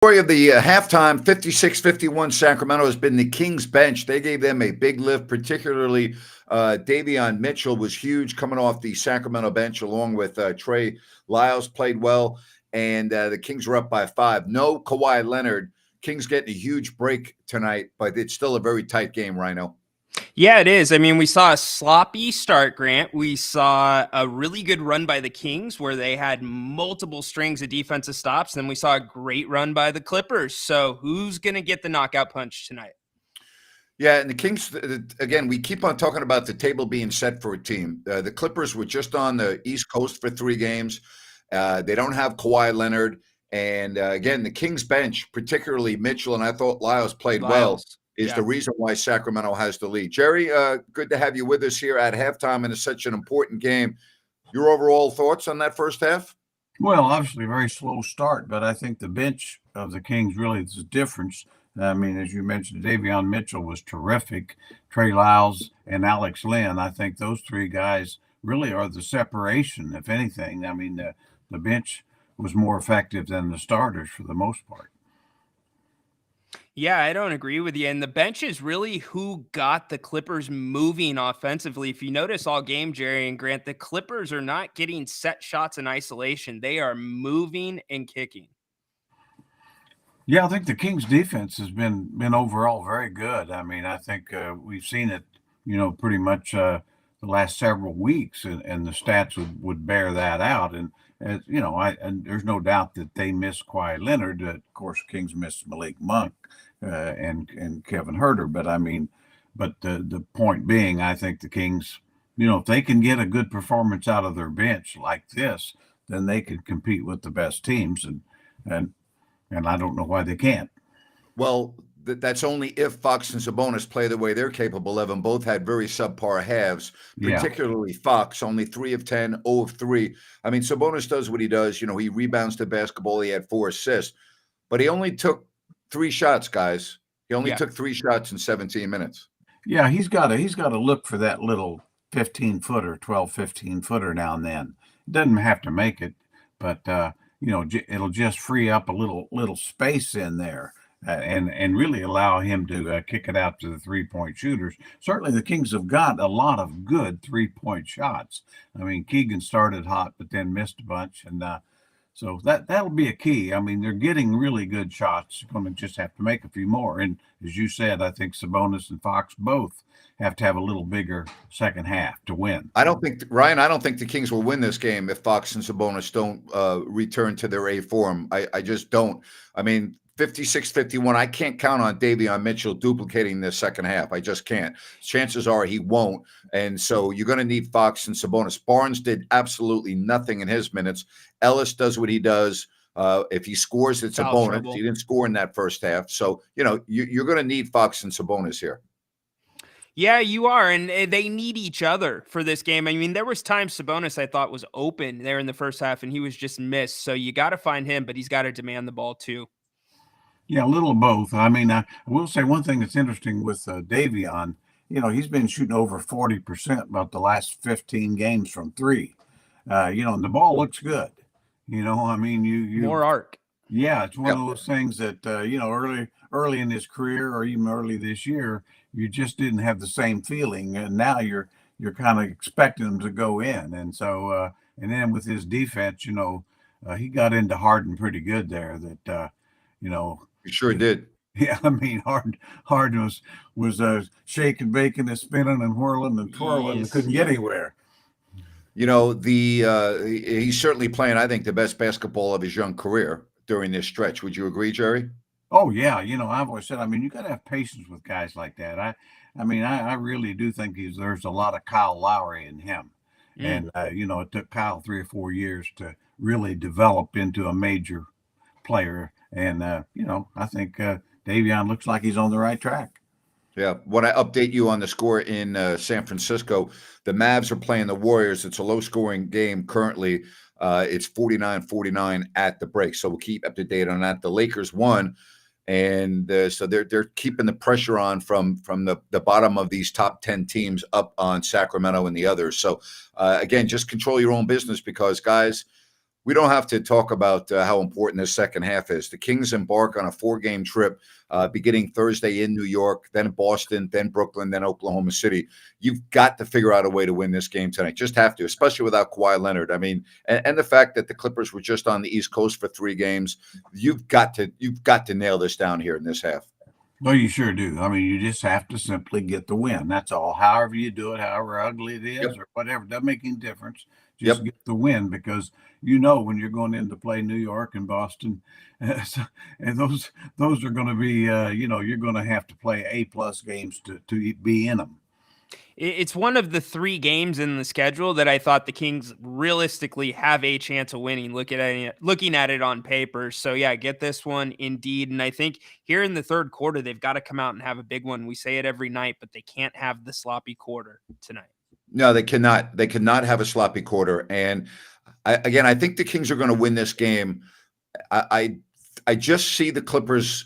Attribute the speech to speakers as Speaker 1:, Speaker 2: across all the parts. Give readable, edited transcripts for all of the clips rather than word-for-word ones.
Speaker 1: Story of the halftime 56-51 Sacramento has been the Kings bench. They gave them a big lift, particularly Davon Mitchell was huge coming off the Sacramento bench along with Trey Lyles played well, and the Kings were up by 5. No Kawhi Leonard. Kings getting a huge break tonight, but it's still a very tight game, Rhino.
Speaker 2: Yeah, it is. I mean, we saw a sloppy start, Grant. We saw a really good run by the Kings where they had multiple strings of defensive stops. Then we saw a great run by the Clippers. So who's going to get the knockout punch tonight?
Speaker 1: Yeah, and the Kings, again, we keep on talking about the table being set for a team. The Clippers were just on the East Coast for 3 games. They don't have Kawhi Leonard. And again, the Kings bench, particularly Mitchell, and I thought Lyles played well, is the reason why Sacramento has the lead. Jerry, good to have you with us here at halftime, and it's such an important game. Your overall thoughts on that first half?
Speaker 3: Well, obviously, a very slow start, but I think the bench of the Kings really is the difference. I mean, as you mentioned, Davon Mitchell was terrific. Trey Lyles and Alex Len, I think those 3 guys really are the separation, if anything. I mean, the bench was more effective than the starters for the most part.
Speaker 2: Yeah, I don't agree with you. And the bench is really who got the Clippers moving offensively. If you notice all game, Jerry and Grant, the Clippers are not getting set shots in isolation. They are moving and kicking.
Speaker 3: Yeah, I think the Kings defense has been overall very good. I mean, I think we've seen it, pretty much the last several weeks, and the stats would bear that out. And and there's no doubt that they miss Kawhi Leonard. Of course, Kings miss Malik Monk and Kevin Huerter. But I mean, the point being, I think the Kings, if they can get a good performance out of their bench like this, then they could compete with the best teams. And I don't know why they can't.
Speaker 1: Well, that's only if Fox and Sabonis play the way they're capable of, and both had very subpar halves, particularly Fox, only 3 of 10, 0 of 3. I mean, Sabonis does what he does. He rebounds the basketball. He had 4 assists, but he only took 3 shots, guys. He only took 3 shots in 17 minutes.
Speaker 3: Yeah, he's got to look for that little 15-footer, 12, 15-footer now and then. Doesn't have to make it, but it'll just free up a little space in there and really allow him to kick it out to the 3-point shooters. Certainly the Kings have got a lot of good 3-point shots. I mean, Keegan started hot, but then missed a bunch. And so that'll be a key. I mean, they're getting really good shots. You're going to just have to make a few more. And as you said, I think Sabonis and Fox both have to have a little bigger second half to win.
Speaker 1: I don't think the Kings will win this game if Fox and Sabonis don't return to their A form. I just don't. I mean, 56-51, I can't count on Davon Mitchell duplicating the second half. I just can't. Chances are he won't. And so you're going to need Fox and Sabonis. Barnes did absolutely nothing in his minutes. Ellis does what he does. If he scores, it's a bonus. Trouble. He didn't score in that first half. So, you're going to need Fox and Sabonis here.
Speaker 2: Yeah, you are, and they need each other for this game. I mean, there was times Sabonis I thought was open there in the first half, and he was just missed. So you got to find him, but he's got to demand the ball too.
Speaker 3: Yeah, a little of both. I mean, I will say one thing that's interesting with Davon, he's been shooting over 40% about the last 15 games from 3. And the ball looks good. I mean, you
Speaker 2: more arc.
Speaker 3: Yeah, it's one of those things that early in his career or even early this year, you just didn't have the same feeling, and now you're kind of expecting him to go in. And so and then with his defense, he got into Harden pretty good there. That
Speaker 1: he sure did.
Speaker 3: Yeah, I mean, Harden was shaking, baking, and spinning and whirling and twirling and couldn't get anywhere.
Speaker 1: He's certainly playing, I think, the best basketball of his young career during this stretch. Would you agree, Jerry?
Speaker 3: Oh, yeah. I've always said, I mean, you got to have patience with guys like that. I really do think there's a lot of Kyle Lowry in him. And, it took Kyle 3 or 4 years to really develop into a major player. And, I think Davon looks like he's on the right track.
Speaker 1: Yeah. Want to update you on the score in San Francisco. The Mavs are playing the Warriors. It's a low-scoring game currently. It's 49-49 at the break. So we'll keep up to date on that. The Lakers won. And so they're keeping the pressure on from the bottom of these top 10 teams up on Sacramento and the others. So, again, just control your own business because, guys, we don't have to talk about how important this second half is. The Kings embark on a 4-game trip beginning Thursday in New York, then Boston, then Brooklyn, then Oklahoma City. You've got to figure out a way to win this game tonight. Just have to, especially without Kawhi Leonard. I mean, and the fact that the Clippers were just on the East Coast for 3 games, you've got to nail this down here in this half.
Speaker 3: Well, you sure do. I mean, you just have to simply get the win. That's all. However you do it, however ugly it is, or whatever, doesn't make any difference. Just get the win, because when you're going in to play New York and Boston, and those are going to be, you're going to have to play A+ games to be in them.
Speaker 2: It's one of the 3 games in the schedule that I thought the Kings realistically have a chance of winning, looking at it on paper. So, yeah, get this one indeed. And I think here in the third quarter, they've got to come out and have a big one. We say it every night, but they can't have the sloppy quarter tonight.
Speaker 1: No, they cannot. They cannot have a sloppy quarter. And I think the Kings are going to win this game. I just see the Clippers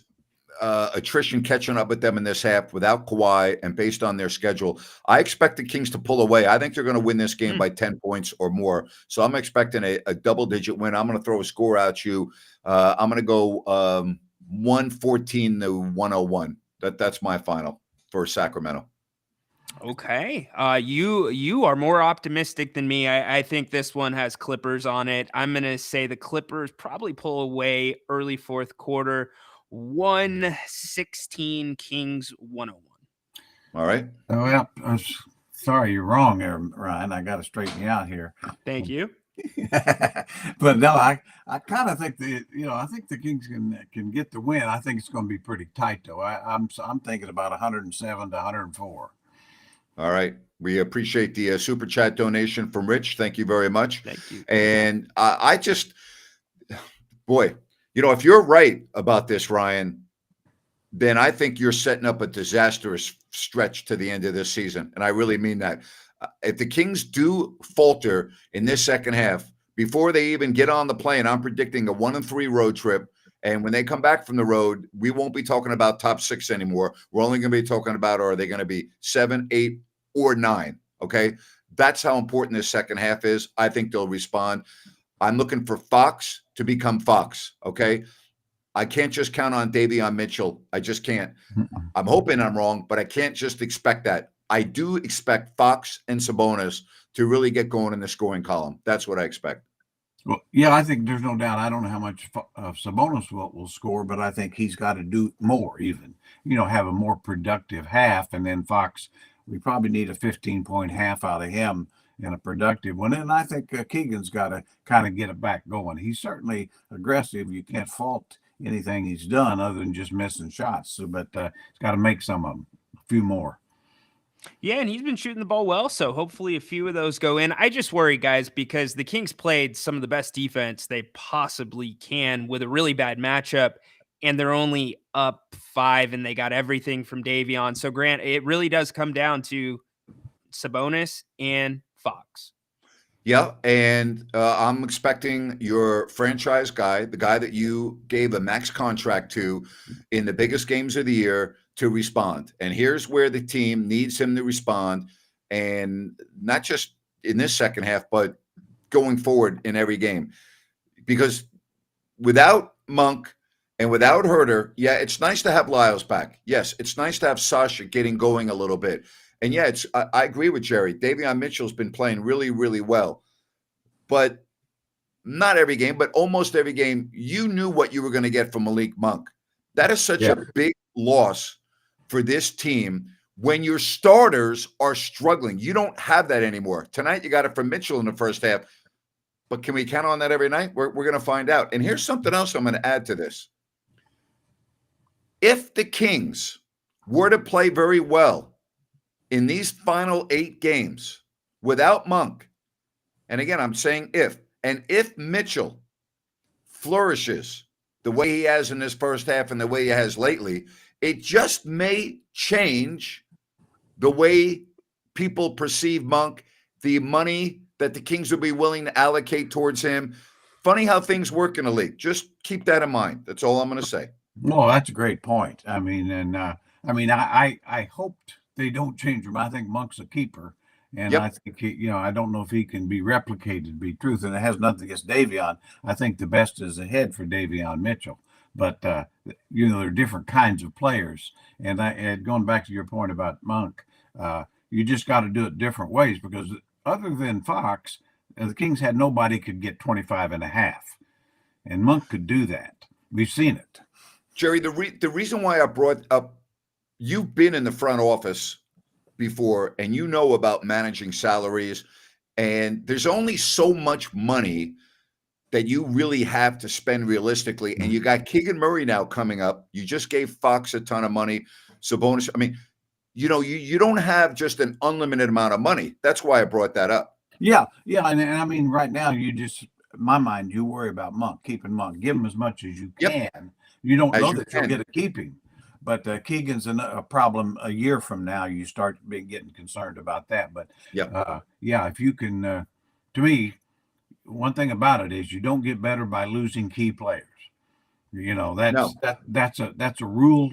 Speaker 1: attrition catching up with them in this half without Kawhi, and based on their schedule, I expect the Kings to pull away. I think they're going to win this game by 10 points or more. So I'm expecting a double-digit win. I'm going to throw a score at you. I'm going to go 114-101. That's my final for Sacramento.
Speaker 2: Okay. You are more optimistic than me. I think this one has Clippers on it. I'm going to say the Clippers probably pull away early fourth quarter. 116, Kings 101.
Speaker 1: All right.
Speaker 3: Oh, well, I'm sorry, you're wrong there, Ryan. I got to straighten you out here.
Speaker 2: Thank you.
Speaker 3: But no, I kind of think I think the Kings can get the win. I think it's going to be pretty tight, though. I'm thinking about 107 to 104. All
Speaker 1: right. We appreciate the super chat donation from Rich. Thank you very much.
Speaker 2: Thank you.
Speaker 1: And I just, boy, if you're right about this, Ryan, then I think you're setting up a disastrous stretch to the end of this season. And I really mean that. If the Kings do falter in this second half, before they even get on the plane, I'm predicting a 1-3 road trip. And when they come back from the road, we won't be talking about top 6 anymore. We're only going to be talking about, are they going to be 7, 8, or 9? Okay. That's how important this second half is. I think they'll respond. I'm looking for Fox to become Fox. Okay. I can't just count on Davon Mitchell. I just can't. I'm hoping I'm wrong, but I can't just expect that. I do expect Fox and Sabonis to really get going in the scoring column. That's what I expect.
Speaker 3: Well, yeah, I think there's no doubt. I don't know how much Sabonis will score, but I think he's got to do more, even, have a more productive half. And then Fox, we probably need a 15-point half out of him in a productive one. And I think Keegan's got to kind of get it back going. He's certainly aggressive. You can't fault anything he's done other than just missing shots. So, but he's got to make some of them, a few more.
Speaker 2: Yeah, and he's been shooting the ball well, so hopefully a few of those go in. I just worry, guys, because the Kings played some of the best defense they possibly can with a really bad matchup, and they're only up 5, and they got everything from Davion. So, Grant, it really does come down to Sabonis and Fox.
Speaker 1: Yeah, and I'm expecting your franchise guy, the guy that you gave a max contract to in the biggest games of the year, to respond. And here's where the team needs him to respond, and not just in this second half, but going forward in every game. Because without Monk and without Herter, yeah, it's nice to have Lyles back. Yes, it's nice to have Sasha getting going a little bit. And yeah, I agree with Jerry. Davon Mitchell's been playing really, really well. But not every game, but almost every game, you knew what you were going to get from Malik Monk. That is such a big loss for this team when your starters are struggling. You don't have that anymore. Tonight, you got it from Mitchell in the first half. But can we count on that every night? We're going to find out. And here's something else I'm going to add to this. If the Kings were to play very well in these final 8 games without Monk, and again, I'm saying if Mitchell flourishes the way he has in this first half and the way he has lately, it just may change the way people perceive Monk, the money that the Kings will be willing to allocate towards him. Funny how things work in the league. Just keep that in mind. That's all I'm going to say.
Speaker 3: No, that's a great point. I mean, and I hoped they don't change him. I think Monk's a keeper. And I think I don't know if he can be replicated, to be truth. And it has nothing against Davion. I think the best is ahead for Davon Mitchell. But there are different kinds of players. And going back to your point about Monk, you just got to do it different ways, because other than Fox, the Kings had nobody could get 25 and a half. And Monk could do that. We've seen it.
Speaker 1: Jerry, the reason why I brought up, you've been in the front office before, and you know about managing salaries, and there's only so much money that you really have to spend realistically. And you got Keegan Murray now coming up. You just gave Fox a ton of money. Sabonis. I mean, you don't have just an unlimited amount of money. That's why I brought that up.
Speaker 3: Yeah. And I mean, right now, in my mind, you worry about Monk, keeping Monk, give him as much as you can.
Speaker 1: Yep.
Speaker 3: You don't know that you'll get to keep him. But Keegan's a problem a year from now. You start getting concerned about that. But if you can, to me, one thing about it is you don't get better by losing key players. That's a rule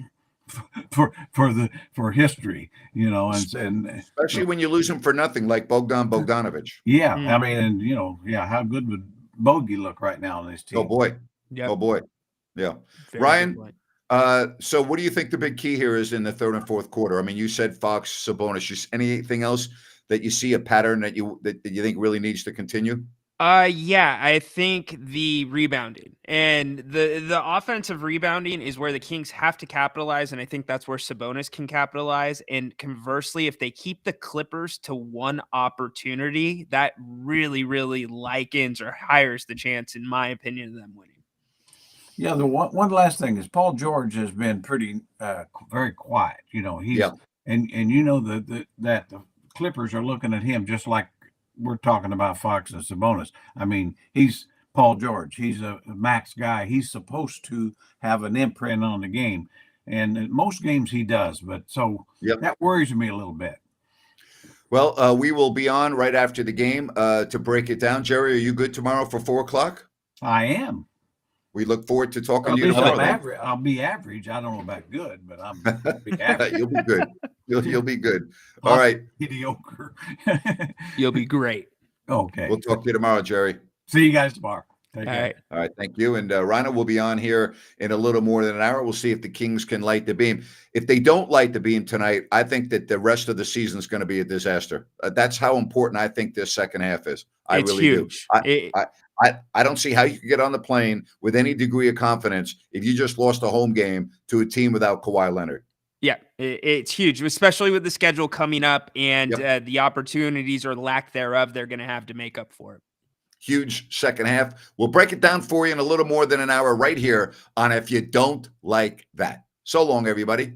Speaker 3: for history. And
Speaker 1: especially when you lose them for nothing, like Bogdanovich.
Speaker 3: Yeah, I mean, and how good would Bogey look right now on this team?
Speaker 1: Oh boy, oh boy, yeah.
Speaker 2: Very
Speaker 1: Ryan. So what do you think the big key here is in the third and fourth quarter? I mean, you said Fox, Sabonis. Just anything else that you see a pattern that you think really needs to continue?
Speaker 2: Yeah, I think the rebounding and the offensive rebounding is where the Kings have to capitalize, and I think that's where Sabonis can capitalize. And conversely, if they keep the Clippers to one opportunity, that really, really likens or higher the chance, in my opinion, of them winning.
Speaker 3: Yeah, the one last thing is Paul George has been pretty very quiet. He's and that the Clippers are looking at him just like we're talking about Fox and Sabonis. I mean, he's Paul George. He's a max guy. He's supposed to have an imprint on the game, and in most games he does. But that worries me a little bit.
Speaker 1: Well, we will be on right after the game to break it down. Jerry, are you good tomorrow for 4:00?
Speaker 3: I am.
Speaker 1: We look forward to talking to you tomorrow.
Speaker 3: I'll be average. I don't know about good, but I'll be average.
Speaker 1: You'll be good. You'll be good. All right.
Speaker 3: Mediocre.
Speaker 2: You'll be great.
Speaker 3: Okay.
Speaker 1: We'll talk to you tomorrow, Jerry.
Speaker 3: See you guys tomorrow.
Speaker 2: All right.
Speaker 1: All right. Thank you. And Rhino will be on here in a little more than an hour. We'll see if the Kings can light the beam. If they don't light the beam tonight, I think that the rest of the season is going to be a disaster. That's how important I think this second half is.
Speaker 2: It's
Speaker 1: really
Speaker 2: huge.
Speaker 1: Do. I don't see how you can get on the plane with any degree of confidence if you just lost a home game to a team without Kawhi Leonard.
Speaker 2: Yeah, it's huge, especially with the schedule coming up and the opportunities or lack thereof they're going to have to make up for it.
Speaker 1: Huge second half. We'll break it down for you in a little more than an hour right here on If You Don't Like That. So long, everybody.